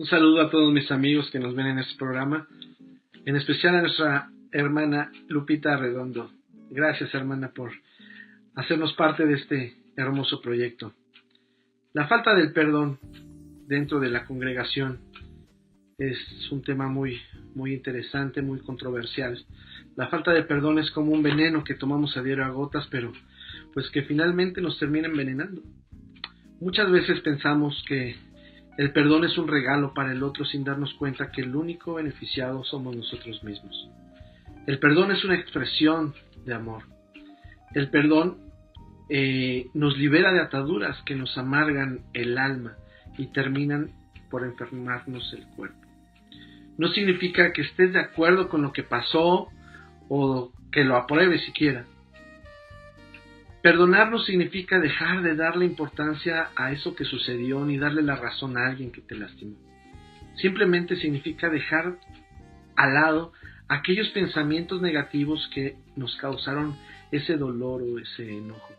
Un saludo a todos mis amigos que nos ven en este programa, en especial a nuestra hermana Lupita Redondo. Gracias, hermana, por hacernos parte de este hermoso proyecto. La falta del perdón dentro de la congregación es un tema muy interesante, muy controversial. La falta de perdón es como un veneno que tomamos a diario a gotas, pero pues que finalmente nos termina envenenando. Muchas veces pensamos que el perdón es un regalo para el otro sin darnos cuenta que el único beneficiado somos nosotros mismos. El perdón es una expresión de amor. El perdón nos libera de ataduras que nos amargan el alma y terminan por enfermarnos el cuerpo. No significa que estés de acuerdo con lo que pasó o que lo apruebes siquiera. Perdonar no significa dejar de darle importancia a eso que sucedió ni darle la razón a alguien que te lastimó. Simplemente significa dejar al lado aquellos pensamientos negativos que nos causaron ese dolor o ese enojo.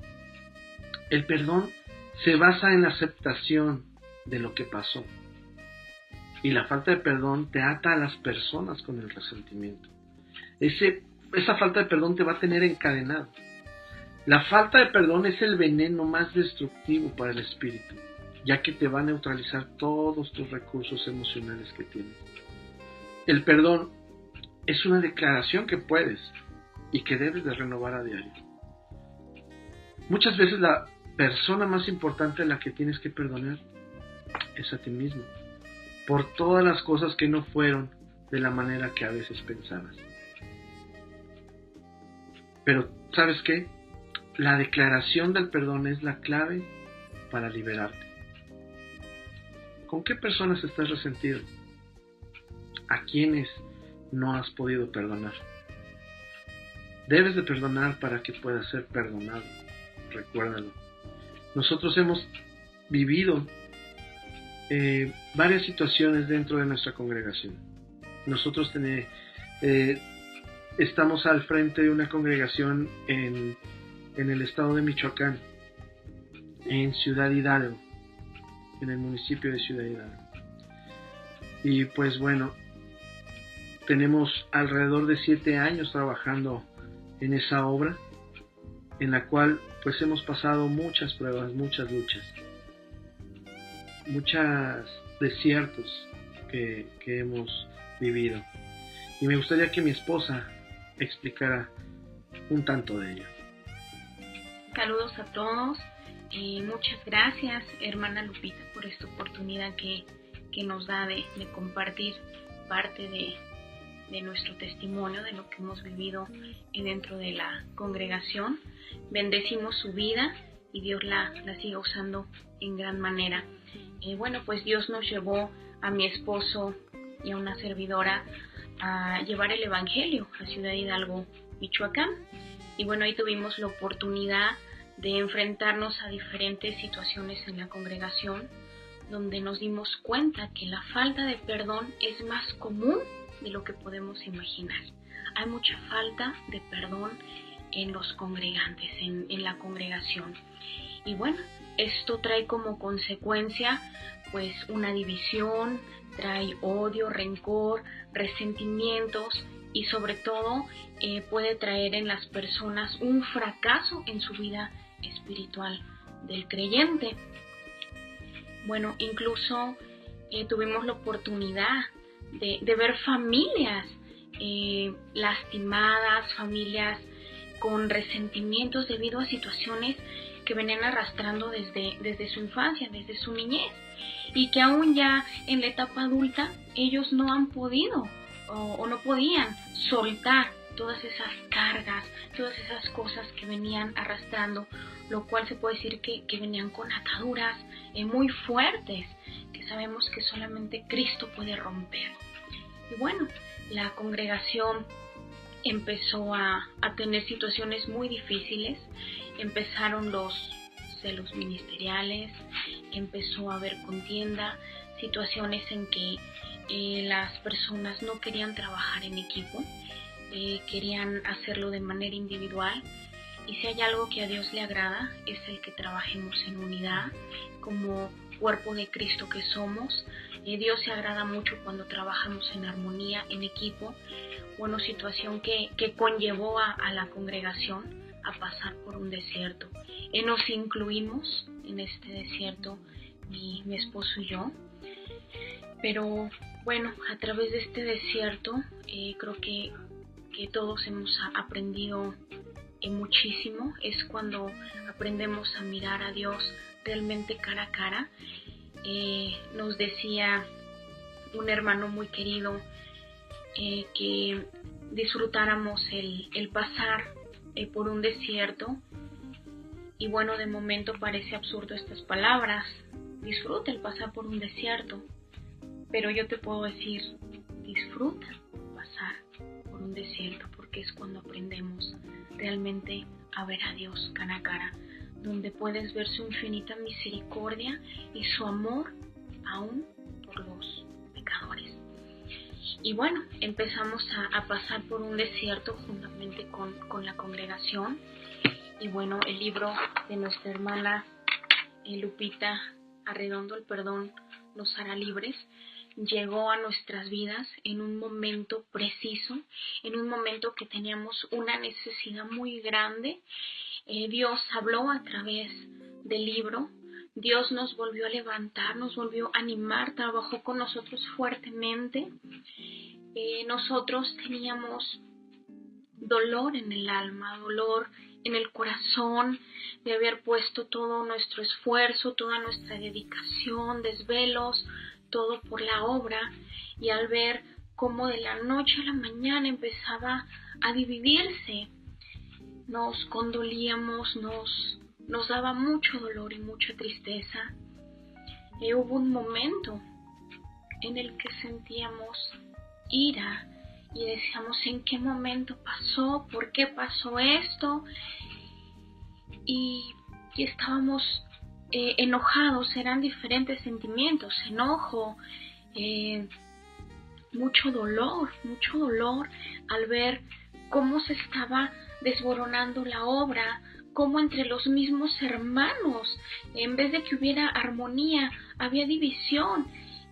El perdón se basa en la aceptación de lo que pasó. Y la falta de perdón te ata a las personas con el resentimiento. Esa falta de perdón te va a tener encadenado. La falta de perdón es el veneno más destructivo para el espíritu, ya que te va a neutralizar todos tus recursos emocionales que tienes. El perdón es una declaración que puedes y que debes de renovar a diario. Muchas veces la persona más importante a la que tienes que perdonar es a ti mismo, por todas las cosas que no fueron de la manera que a veces pensabas. Pero, ¿sabes qué? La declaración del perdón es la clave para liberarte. ¿Con qué personas estás resentido? ¿A quiénes no has podido perdonar? Debes de perdonar para que puedas ser perdonado. Recuérdalo. Nosotros hemos vivido varias situaciones dentro de nuestra congregación. Nosotros estamos al frente de una congregación en el estado de Michoacán, en Ciudad Hidalgo, en el municipio de Ciudad Hidalgo. Y pues bueno, tenemos alrededor de 7 años trabajando en esa obra, en la cual pues hemos pasado muchas pruebas, muchas luchas, muchos desiertos que hemos vivido. Y me gustaría que mi esposa explicara un tanto de ello. Saludos a todos, muchas gracias, hermana Lupita, por esta oportunidad que nos da de compartir parte de nuestro testimonio, de lo que hemos vivido dentro de la congregación. Bendecimos su vida y Dios la siga usando en gran manera. Bueno, pues Dios nos llevó a mi esposo y a una servidora a llevar el Evangelio a Ciudad Hidalgo, Michoacán. Y bueno, ahí tuvimos la oportunidad de enfrentarnos a diferentes situaciones en la congregación, donde nos dimos cuenta que la falta de perdón es más común de lo que podemos imaginar. Hay mucha falta de perdón en los congregantes, en la congregación. Y bueno, esto trae como consecuencia pues una división, trae odio, rencor, resentimientos y sobre todo puede traer en las personas un fracaso en su vida espiritual del creyente. Bueno, incluso tuvimos la oportunidad de ver familias lastimadas, familias con resentimientos debido a situaciones que venían arrastrando desde su infancia, desde su niñez, y que aún ya en la etapa adulta ellos no han podido o no podían soltar todas esas cargas, todas esas cosas que venían arrastrando, lo cual se puede decir que venían con ataduras muy fuertes, que sabemos que solamente Cristo puede romper. Y bueno, la congregación empezó a tener situaciones muy difíciles, empezaron los celos ministeriales, empezó a haber contienda, situaciones en que las personas no querían trabajar en equipo, querían hacerlo de manera individual. Y si hay algo que a Dios le agrada es el que trabajemos en unidad como cuerpo de Cristo que somos. Dios se agrada mucho cuando trabajamos en armonía, en equipo. Bueno, situación que conllevó a la congregación a pasar por un desierto. Nos incluimos en este desierto, mi esposo y yo. Pero bueno, a través de este desierto creo que todos hemos aprendido muchísimo. Es cuando aprendemos a mirar a Dios realmente cara a cara. Nos decía un hermano muy querido que disfrutáramos el pasar por un desierto. Y bueno, de momento parece absurdo estas palabras. Disfruta el pasar por un desierto. Pero yo te puedo decir, disfruta pasar por un desierto, porque es cuando aprendemos realmente a ver a Dios cara a cara, donde puedes ver su infinita misericordia y su amor aún por los pecadores. Y bueno, empezamos a pasar por un desierto juntamente con la congregación. Y bueno, el libro de nuestra hermana Lupita Arredondo, El perdón nos hará libres, llegó a nuestras vidas en un momento preciso, en un momento que teníamos una necesidad muy grande. Dios habló a través del libro. Dios nos volvió a levantar, nos volvió a animar, trabajó con nosotros fuertemente. Nosotros teníamos dolor en el alma, dolor en el corazón, de haber puesto todo nuestro esfuerzo, toda nuestra dedicación, desvelos, todo por la obra, y al ver cómo de la noche a la mañana empezaba a dividirse, nos condolíamos, nos daba mucho dolor y mucha tristeza. Hubo un momento en el que sentíamos ira y decíamos, ¿en qué momento pasó? ¿Por qué pasó esto? Y estábamos enojados. Eran diferentes sentimientos, enojo, mucho dolor al ver cómo se estaba desboronando la obra, cómo entre los mismos hermanos, en vez de que hubiera armonía, había división,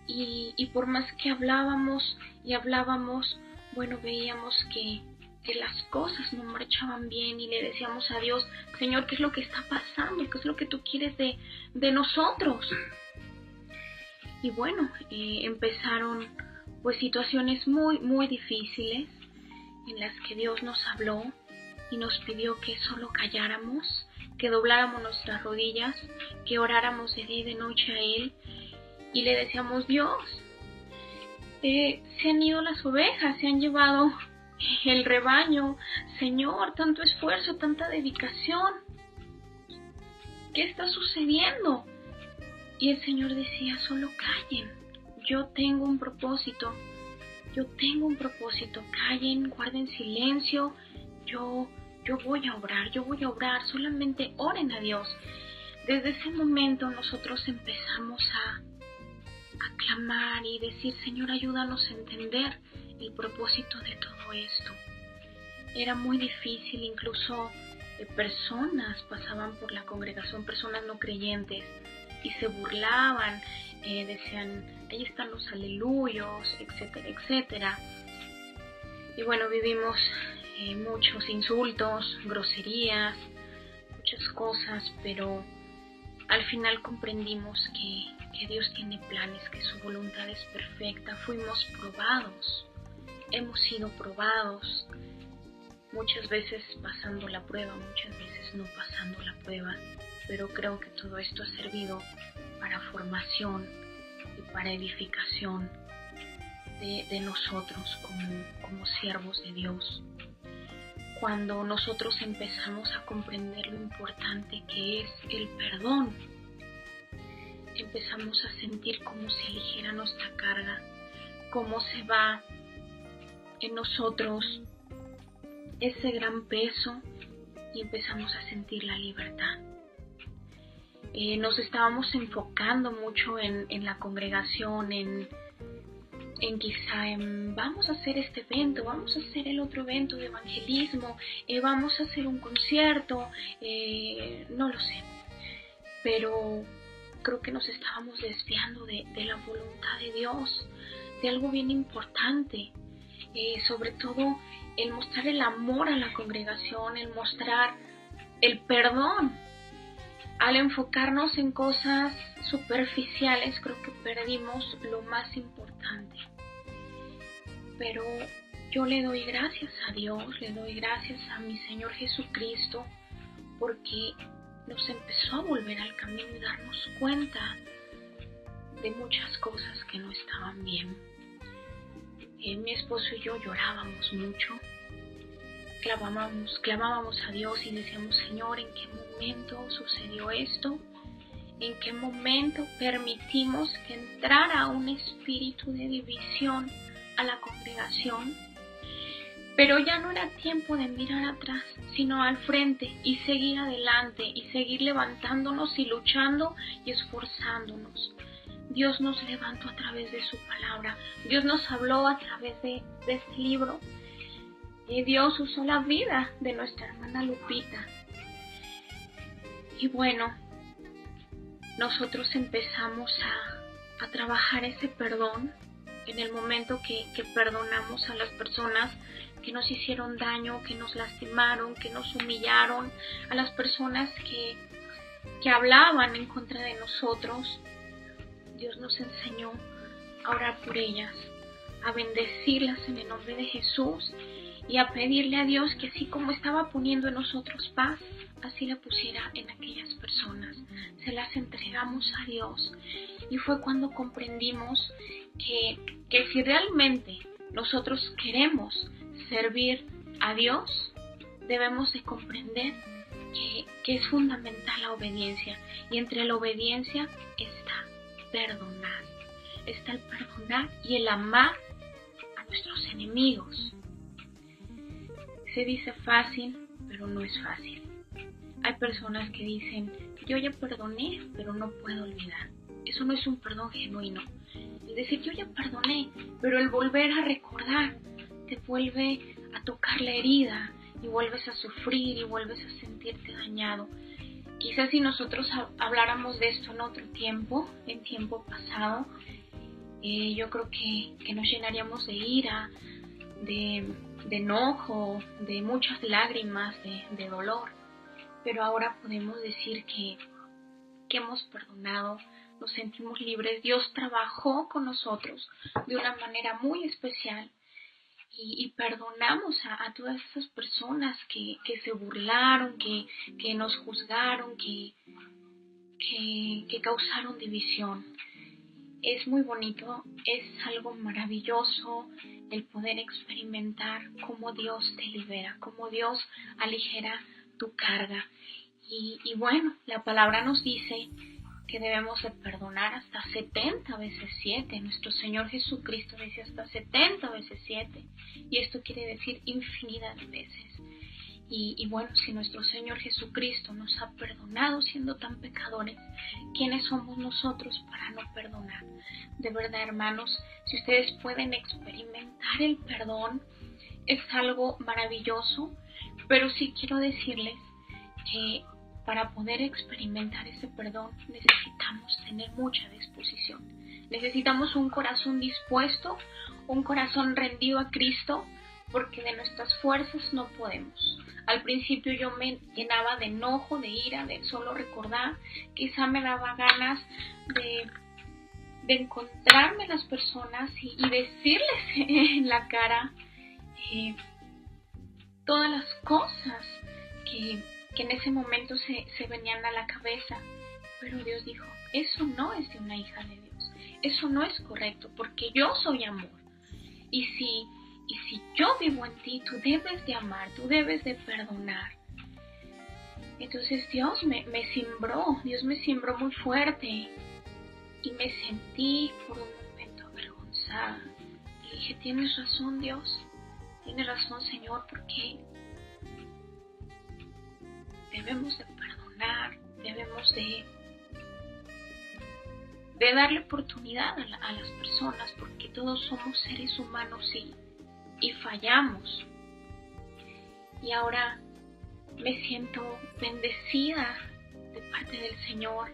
y por más que hablábamos, bueno, veíamos que las cosas no marchaban bien, y le decíamos a Dios, Señor, ¿qué es lo que está pasando? ¿Qué es lo que tú quieres de nosotros? Y bueno, empezaron pues situaciones muy, muy difíciles en las que Dios nos habló y nos pidió que solo calláramos, que dobláramos nuestras rodillas, que oráramos de día y de noche a Él, y le decíamos, Dios, se han ido las ovejas, se han llevado el rebaño, Señor, tanto esfuerzo, tanta dedicación, ¿qué está sucediendo? Y el Señor decía, solo callen, yo tengo un propósito, callen, guarden silencio, yo voy a obrar, solamente oren a Dios. Desde ese momento nosotros empezamos a clamar y decir, Señor, ayúdanos a entender el propósito de todo esto. Era muy difícil, incluso personas pasaban por la congregación, personas no creyentes, y se burlaban, decían, ahí están los aleluyos, etcétera, etcétera. Y bueno, vivimos muchos insultos, groserías, muchas cosas, pero al final comprendimos que Dios tiene planes, que su voluntad es perfecta. Fuimos probados, hemos sido probados, muchas veces pasando la prueba, muchas veces no pasando la prueba, pero creo que todo esto ha servido para formación y para edificación de nosotros como siervos de Dios. Cuando nosotros empezamos a comprender lo importante que es el perdón, empezamos a sentir cómo se aligera nuestra carga, cómo se va en nosotros ese gran peso, y empezamos a sentir la libertad. Nos estábamos enfocando mucho en la congregación, en vamos a hacer este evento, vamos a hacer el otro evento de evangelismo, vamos a hacer un concierto, no lo sé. Pero creo que nos estábamos desviando de la voluntad de Dios, de algo bien importante, sobre todo el mostrar el amor a la congregación, el mostrar el perdón. Al enfocarnos en cosas superficiales, creo que perdimos lo más importante. Pero yo le doy gracias a Dios, le doy gracias a mi Señor Jesucristo, porque nos empezó a volver al camino y darnos cuenta de muchas cosas que no estaban bien. Mi esposo y yo llorábamos mucho, clamábamos a Dios y decíamos: Señor, ¿en qué momento sucedió esto? ¿En qué momento permitimos que entrara un espíritu de división a la congregación? Pero ya no era tiempo de mirar atrás, sino al frente y seguir adelante y seguir levantándonos y luchando y esforzándonos. Dios nos levantó a través de su palabra. Dios nos habló a través de este libro. Y Dios usó la vida de nuestra hermana Lupita. Y bueno, nosotros empezamos a trabajar ese perdón en el momento que perdonamos a las personas que nos hicieron daño, que nos lastimaron, que nos humillaron, a las personas que hablaban en contra de nosotros. Dios nos enseñó a orar por ellas, a bendecirlas en el nombre de Jesús y a pedirle a Dios que así como estaba poniendo en nosotros paz, así la pusiera en aquellas personas. Se las entregamos a Dios y fue cuando comprendimos que si realmente nosotros queremos servir a Dios, debemos de comprender que es fundamental la obediencia, y entre la obediencia está perdonar, está el perdonar y el amar a nuestros enemigos. Se dice fácil, pero no es fácil. Hay personas que dicen: yo ya perdoné, pero no puedo olvidar. Eso no es un perdón genuino. El decir yo ya perdoné, pero el volver a recordar te vuelve a tocar la herida y vuelves a sufrir y vuelves a sentirte dañado. Quizás si nosotros habláramos de esto en otro tiempo, en tiempo pasado, yo creo que nos llenaríamos de ira, de enojo, de muchas lágrimas, de dolor. Pero ahora podemos decir que hemos perdonado, nos sentimos libres. Dios trabajó con nosotros de una manera muy especial y perdonamos a todas esas personas que se burlaron, que nos juzgaron, que causaron división. Es muy bonito, es algo maravilloso el poder experimentar cómo Dios te libera, cómo Dios aligera tu carga. Y bueno, la palabra nos dice que debemos de perdonar hasta 70 veces 7. Nuestro Señor Jesucristo dice hasta 70 veces 7. Y esto quiere decir infinidad de veces. Y bueno, si nuestro Señor Jesucristo nos ha perdonado siendo tan pecadores, ¿quiénes somos nosotros para no perdonar? De verdad, hermanos, si ustedes pueden experimentar el perdón, es algo maravilloso, pero sí quiero decirles que para poder experimentar ese perdón necesitamos tener mucha disposición. Necesitamos un corazón dispuesto, un corazón rendido a Cristo, porque de nuestras fuerzas no podemos. Al principio yo me llenaba de enojo, de ira, de solo recordar. Quizá me daba ganas de encontrarme a las personas y decirles en la cara todas las cosas que en ese momento se venían a la cabeza. Pero Dios dijo: eso no es de una hija de Dios, eso no es correcto, porque yo soy amor. Y si yo vivo en ti, tú debes de amar, tú debes de perdonar. Entonces Dios me cimbró muy fuerte y me sentí por un momento avergonzada. Y dije: tienes razón, Dios, tienes razón, Señor, porque debemos de perdonar, debemos de darle oportunidad a las personas, porque todos somos seres humanos y fallamos. Y ahora me siento bendecida de parte del Señor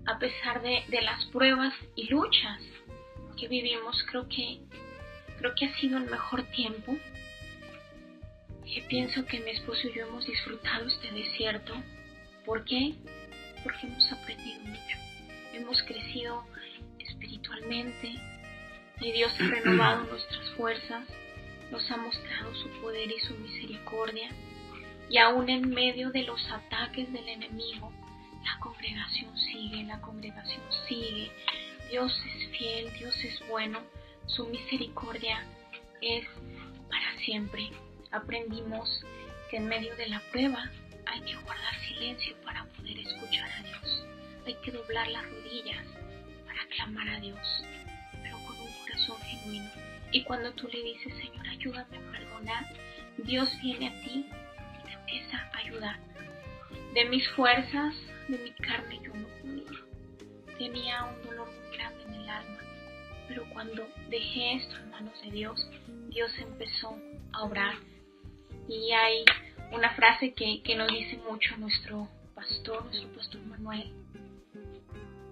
a pesar de las pruebas y luchas que vivimos, creo que ha sido el mejor tiempo. Pienso que mi esposo y yo hemos disfrutado este desierto. ¿Por qué? Porque hemos aprendido mucho, hemos crecido espiritualmente y Dios ha renovado nuestras fuerzas, nos ha mostrado su poder y su misericordia, y aún en medio de los ataques del enemigo, la congregación sigue. Dios es fiel, Dios es bueno, su misericordia es para siempre. Aprendimos que en medio de la prueba hay que guardar silencio para poder escuchar a Dios. Hay que doblar las rodillas para clamar a Dios, pero con un corazón genuino. Y cuando tú le dices, Señor, ayúdame a perdonar, Dios viene a ti y te empieza a ayudar. De mis fuerzas, de mi carne, yo no podía. Tenía un dolor muy grande en el alma, pero cuando dejé esto en manos de Dios, Dios empezó a obrar. Y hay una frase que nos dice mucho nuestro pastor Manuel: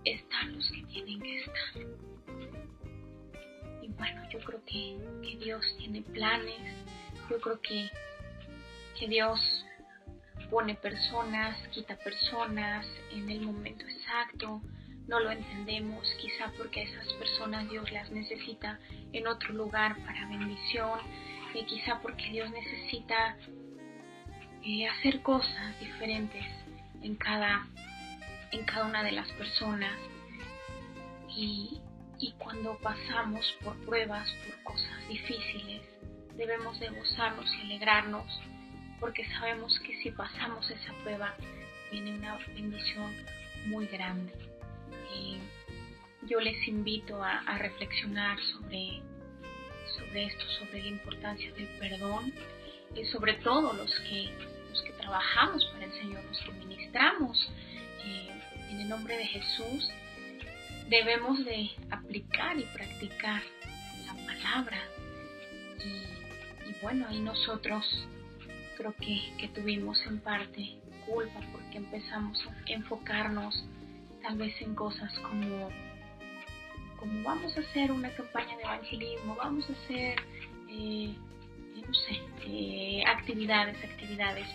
están los que tienen que estar. Y bueno, yo creo que Dios tiene planes, yo creo que Dios pone personas, quita personas en el momento exacto. No lo entendemos, quizá porque esas personas Dios las necesita en otro lugar para bendición, quizá porque Dios necesita hacer cosas diferentes en cada una de las personas. Y cuando pasamos por pruebas, por cosas difíciles, debemos de gozarnos y alegrarnos, porque sabemos que si pasamos esa prueba viene una bendición muy grande. Yo les invito a reflexionar sobre esto, sobre la importancia del perdón, y sobre todo los que trabajamos para el Señor, los que ministramos en el nombre de Jesús, debemos de aplicar y practicar la palabra. Y bueno, ahí nosotros creo que tuvimos en parte culpa, porque empezamos a enfocarnos tal vez en cosas como vamos a hacer una campaña de evangelismo, vamos a hacer actividades,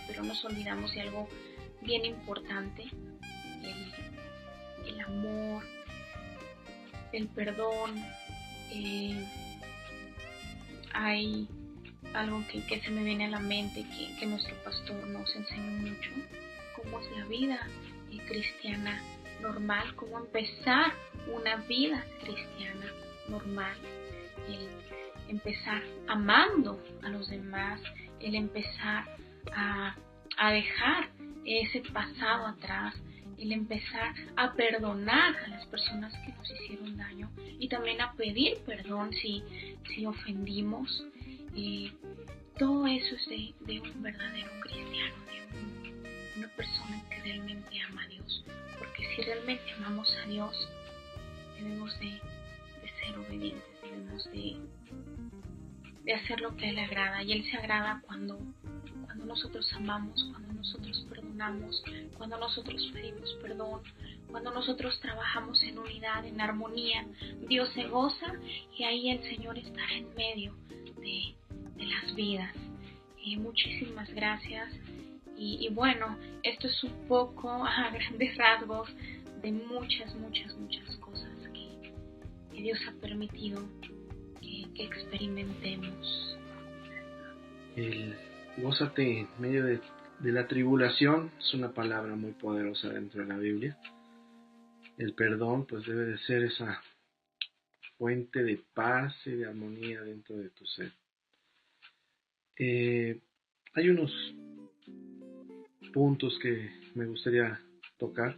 pero nos olvidamos de algo bien importante: el amor, el perdón. Hay algo que se me viene a la mente que nuestro pastor nos enseñó mucho: cómo es la vida cristiana normal, cómo empezar una vida cristiana normal, el empezar amando a los demás, el empezar a dejar ese pasado atrás, el empezar a perdonar a las personas que nos hicieron daño, y también a pedir perdón si ofendimos. Todo eso es de un verdadero cristiano, de una persona que realmente ama a Dios, porque si realmente amamos a Dios, debemos de ser obedientes, debemos de hacer lo que a Él le agrada, y Él se agrada cuando nosotros amamos, cuando nosotros perdonamos, cuando nosotros pedimos perdón, cuando nosotros trabajamos en unidad, en armonía. Dios se goza y ahí el Señor estará en medio de las vidas. Muchísimas gracias. Y bueno, esto es un poco a grandes rasgos de muchas cosas que Dios ha permitido que experimentemos. El gózate en medio de la tribulación es una palabra muy poderosa dentro de la Biblia. El perdón pues debe de ser esa fuente de paz y de armonía dentro de tu ser. Hay unos puntos que me gustaría tocar,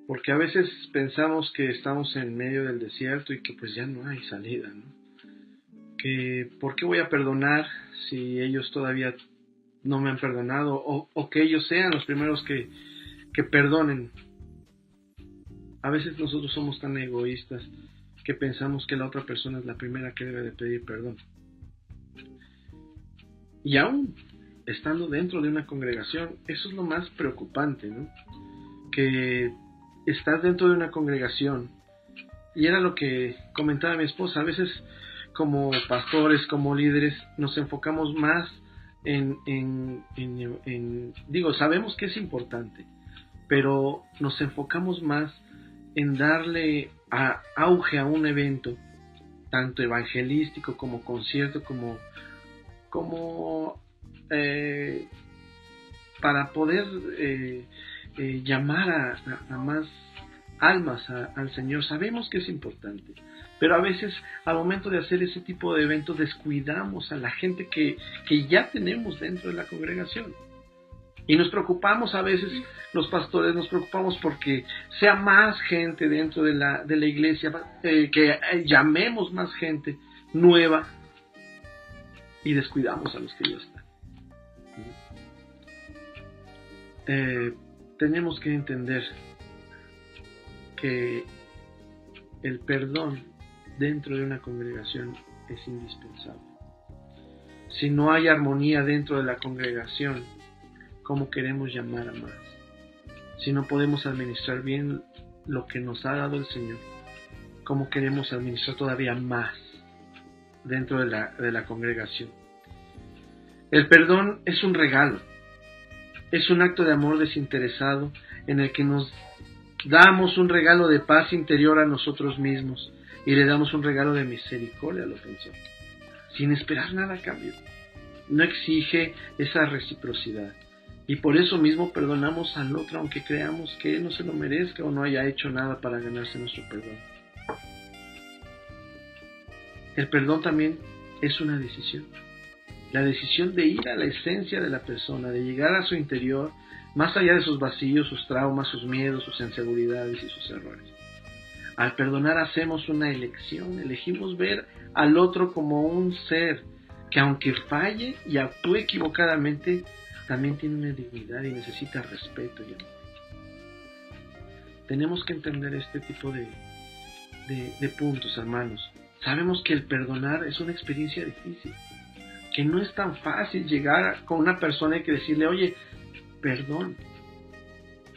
porque a veces pensamos que estamos en medio del desierto y que pues ya no hay salida, ¿no? Que ¿por qué voy a perdonar si ellos todavía no me han perdonado? O que ellos sean los primeros que perdonen. A veces nosotros somos tan egoístas que pensamos que la otra persona es la primera que debe de pedir perdón. Y aún estando dentro de una congregación, eso es lo más preocupante, ¿no? Que estás dentro de una congregación, y era lo que comentaba mi esposa, a veces como pastores, como líderes, nos enfocamos más digo, sabemos que es importante, pero nos enfocamos más en darle auge a un evento, tanto evangelístico como concierto, como para poder llamar a más almas al Señor. Sabemos que es importante, pero a veces al momento de hacer ese tipo de eventos descuidamos a la gente que ya tenemos dentro de la congregación. Y nos preocupamos a veces, los pastores nos preocupamos porque sea más gente dentro de la iglesia, que llamemos más gente nueva, y descuidamos a los que ya están. Tenemos que entender que el perdón dentro de una congregación es indispensable. Si no hay armonía dentro de la congregación, ¿cómo queremos llamar a más? Si no podemos administrar bien lo que nos ha dado el Señor, ¿cómo queremos administrar todavía más dentro de la congregación? El perdón es un regalo, es un acto de amor desinteresado en el que nos damos un regalo de paz interior a nosotros mismos y le damos un regalo de misericordia al ofensor, sin esperar nada a cambio. No exige esa reciprocidad. Y por eso mismo perdonamos al otro, aunque creamos que él no se lo merezca o no haya hecho nada para ganarse nuestro perdón. El perdón también es una decisión. La decisión de ir a la esencia de la persona, de llegar a su interior, más allá de sus vacíos, sus traumas, sus miedos, sus inseguridades y sus errores. Al perdonar hacemos una elección, elegimos ver al otro como un ser que, aunque falle y actúe equivocadamente, también tiene una dignidad y necesita respeto y amor. Tenemos que entender este tipo de puntos, hermanos. Sabemos que el perdonar es una experiencia difícil, que no es tan fácil llegar con una persona y que decirle, oye, perdón.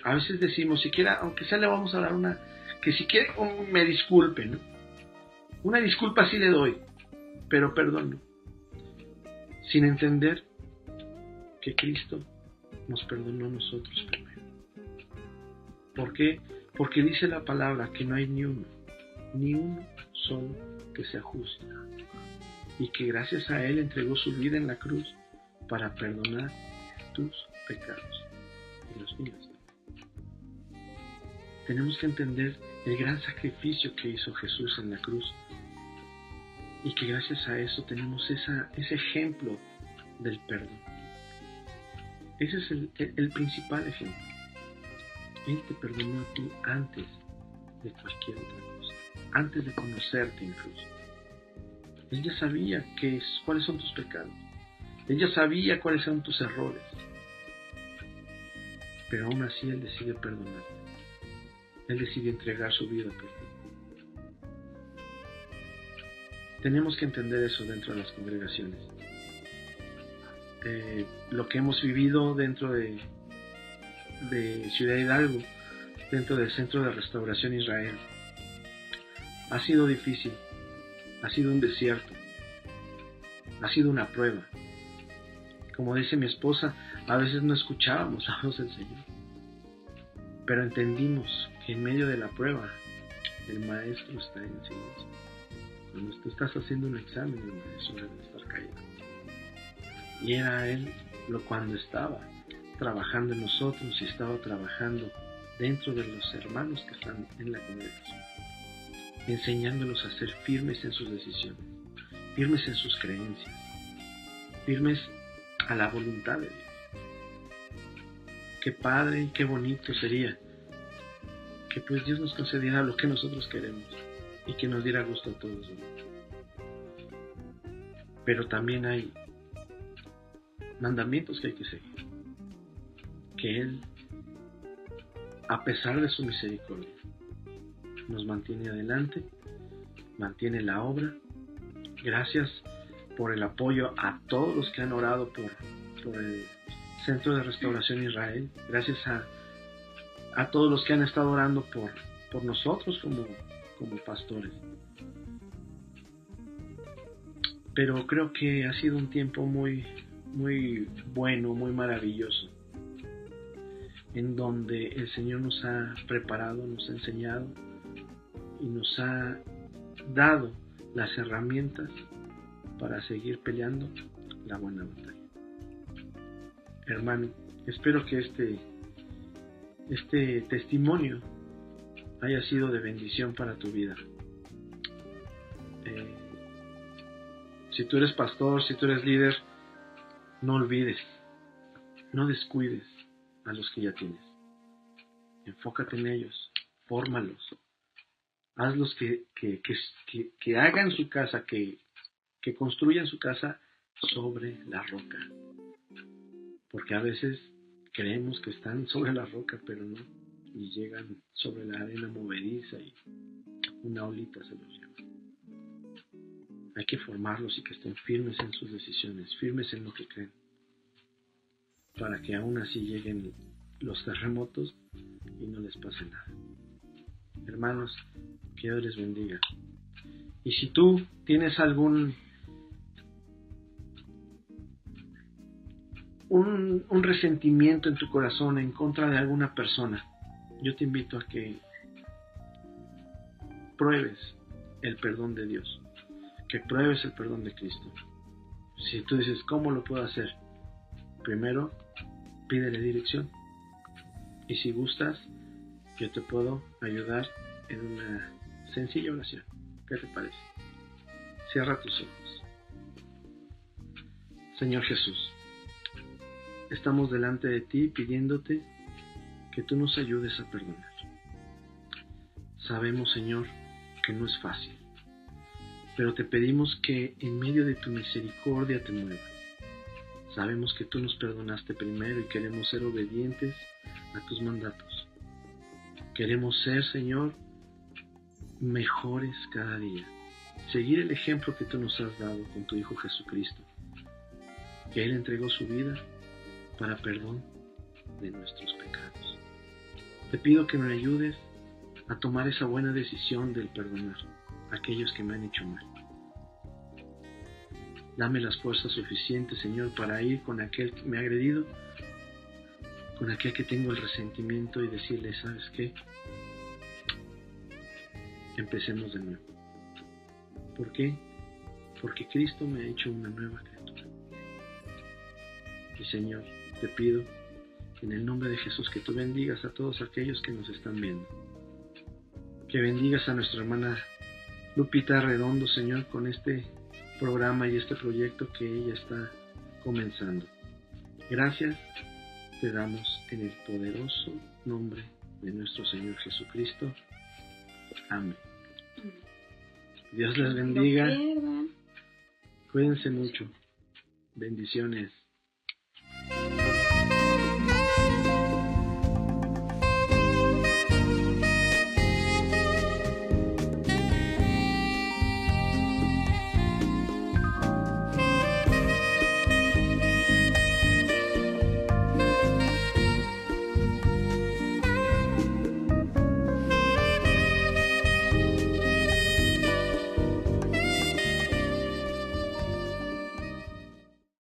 A veces decimos, siquiera, aunque sea le vamos a dar que si quiere me disculpe, ¿no? Una disculpa sí le doy, pero perdón no. Sin entender que Cristo nos perdonó a nosotros primero. ¿Por qué? Porque dice la palabra que no hay ni uno solo que sea justo, y que gracias a Él entregó su vida en la cruz para perdonar tus pecados y los míos. Tenemos que entender el gran sacrificio que hizo Jesús en la cruz, y que gracias a eso tenemos ese ejemplo del perdón. Ese es el principal ejemplo. Él te perdonó a ti antes de cualquier otra cosa, antes de conocerte incluso. Él ya sabía cuáles son tus pecados. Él ya sabía cuáles son tus errores. Pero aún así Él decide perdonarte. Él decide entregar su vida por ti. Tenemos que entender eso dentro de las congregaciones. Lo que hemos vivido dentro de Ciudad Hidalgo, dentro del Centro de Restauración Israel, ha sido difícil, ha sido un desierto, ha sido una prueba. Como dice mi esposa, a veces no escuchábamos la voz del Señor, pero entendimos que en medio de la prueba el Maestro está en silencio. Cuando tú estás haciendo un examen, el Maestro debe estar callado. Y era Él cuando estaba trabajando en nosotros y estaba trabajando dentro de los hermanos que están en la congregación, enseñándolos a ser firmes en sus decisiones, firmes en sus creencias, firmes a la voluntad de Dios. Qué padre y qué bonito sería que pues Dios nos concediera lo que nosotros queremos y que nos diera gusto a todos. Pero también hay mandamientos que hay que seguir, que Él, a pesar de su misericordia, nos mantiene adelante, mantiene la obra. Gracias por el apoyo a todos los que han orado por el Centro de Restauración Israel. Gracias a todos los que han estado orando por nosotros como pastores. Pero creo que ha sido un tiempo muy, muy bueno, muy maravilloso, en donde el Señor nos ha preparado, nos ha enseñado y nos ha dado las herramientas para seguir peleando la buena batalla. Hermano, espero que este testimonio haya sido de bendición para tu vida. Si tú eres pastor, si tú eres líder, no olvides, no descuides a los que ya tienes. Enfócate en ellos, fórmalos, hazlos que hagan su casa, que construyan su casa sobre la roca. Porque a veces creemos que están sobre la roca, pero no, y llegan sobre la arena movediza y una olita se los lleva. Hay que formarlos y que estén firmes en sus decisiones, firmes en lo que creen, para que aún así lleguen los terremotos y no les pase nada. Hermanos, que Dios les bendiga. Y si tú tienes un resentimiento en tu corazón en contra de alguna persona, yo te invito a que pruebes el perdón de Dios, que pruebes el perdón de Cristo. Si tú dices, ¿cómo lo puedo hacer? Primero, pídele dirección. Y si gustas, yo te puedo ayudar en una sencilla oración. ¿Qué te parece? Cierra tus ojos. Señor Jesús, estamos delante de ti pidiéndote que tú nos ayudes a perdonar. Sabemos, Señor, que no es fácil, pero te pedimos que en medio de tu misericordia te muevas. Sabemos que tú nos perdonaste primero y queremos ser obedientes a tus mandatos. Queremos ser, Señor, mejores cada día. Seguir el ejemplo que tú nos has dado con tu Hijo Jesucristo, que Él entregó su vida para perdón de nuestros pecados. Te pido que me ayudes a tomar esa buena decisión del perdonar a aquellos que me han hecho mal. Dame las fuerzas suficientes, Señor, para ir con aquel que me ha agredido, con aquel que tengo el resentimiento y decirle, ¿sabes qué? Empecemos de nuevo. ¿Por qué? Porque Cristo me ha hecho una nueva criatura. Y Señor, te pido en el nombre de Jesús que tú bendigas a todos aquellos que nos están viendo. Que bendigas a nuestra hermana Lupita Redondo, Señor, con este programa y este proyecto que ella está comenzando. Gracias te damos en el poderoso nombre de nuestro Señor Jesucristo. Amén. Dios les bendiga. Cuídense mucho. Bendiciones.